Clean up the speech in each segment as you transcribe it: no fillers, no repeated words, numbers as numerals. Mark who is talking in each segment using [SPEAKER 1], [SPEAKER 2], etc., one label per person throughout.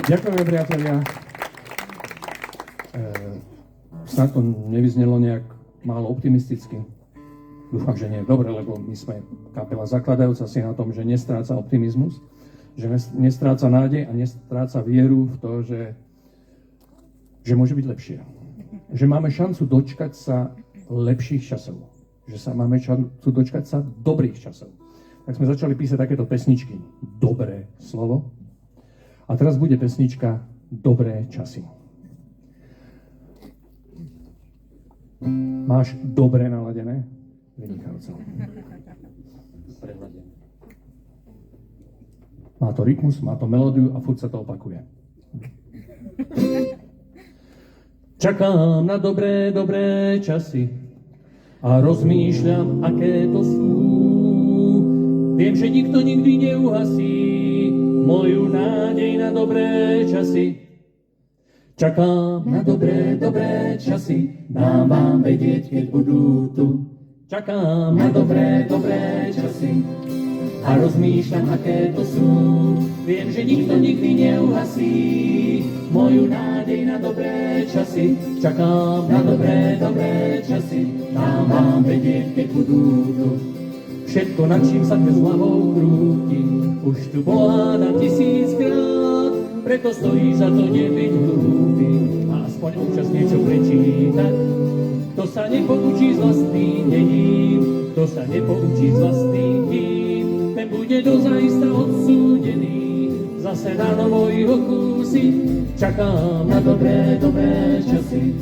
[SPEAKER 1] Ďakujeme, priatelia. Snad to nevyznelo nejak málo optimisticky. Dúfam, že nie. Dobre, lebo my sme kapela zakladajúca si na tom, že nestráca optimizmus, že nestráca nádej a nestráca vieru v to, že môže byť lepšie. Že máme šancu dočkať sa lepších časov. Že sa máme šancu dočkať sa dobrých časov. Tak sme začali písať takéto pesničky. Dobré slovo. A teraz bude pesnička Dobré časy. Máš dobre naladené? Vynikajúco. Prehľadené. Má to rytmus, má to melódiu a furt sa to opakuje. Čakám na dobré časy a rozmýšľam, aké to sú. Viem, že nikto nikdy neuhasí moju nádej na dobré časy. Čakám na dobré časy, dám vám vedieť, keď budú tu. Čakám na dobré časy a rozmýšľam, aké to sú. Viem, že nikto nikdy neuhasí moju nádej na dobré časy. Čakám na dobré časy, dám vám vedieť, keď budú tu. Všetko, nad čím sa dnes hlavou krúti, už tu pohádam 1000-krát, preto stojí za to nebyť hlúpy a aspoň občas niečo prečítať. Kto sa nepoučí z vlastných dejín, kto sa nepoučí z vlastných dín, ten bude dozaista odsúdený, zase na novo ho kúsi. Čakám na dobré časy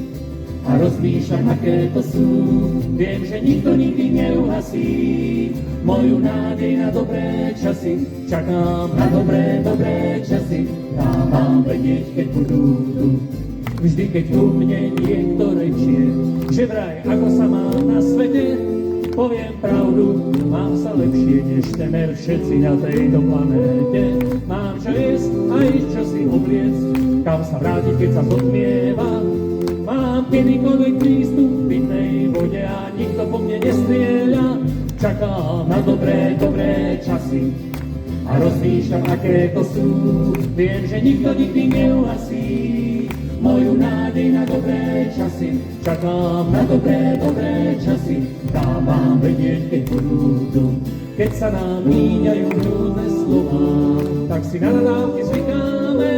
[SPEAKER 1] a rozmýšľam, aké to sú. Viem, že nikto nikdy neuhasí moju nádej na dobré časy. Čakám na dobré časy, dám vám vedieť, keď budú tu. Vždy, keď ku mne niekto rečie, že vraj ako sa mám na svete, poviem pravdu, mám sa lepšie než temer všetci na tejto planéte. Mám čo jesť aj čo si obliec, kam sa vrátiť, keď sa zotmieva. Mám kedykoľvek prístup k pitnej vode a nikto po mne nestrieľa. Čakám na dobré časy a rozmýšľam, aké to sú. Viem, že nikto nikdy neuhasí moju nádej na dobré časy. Čakám na dobré časy, dám vám vedieť, keď budú tu. Keď sa nám míňajú hrúdne slová, tak si na nadávky zvykáme,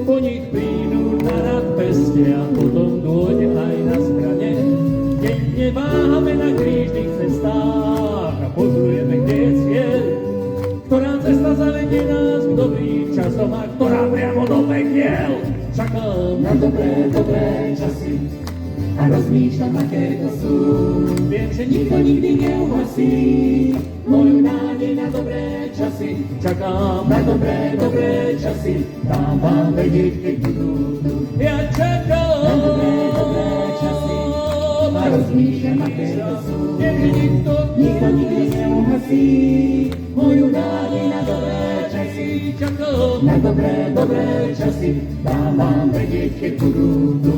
[SPEAKER 1] po nich prídu na rad peste a potom dôjde aj na zbrane. Keď neváhame na krížnych cestách a pozrujeme, kde je cieľ, ktorá cesta zavedie nás k dobrým časom a ktorá priamo do pekiel. Čakám na dobré časy a rozmýšľam, aké to sú. Viem, že nikto nikdy neuhasí moju nádej na dobré časy. Čakám na dobré časy, dám vám vedieť, keď budú tu. Ja čakám na dobré časy a rozmýšľam, aké to sú. Viem, že nikto nikdy neuhasí moju nádej na dobré časy. Čakám na dobré časy, dám vám vedieť, keď budú tu.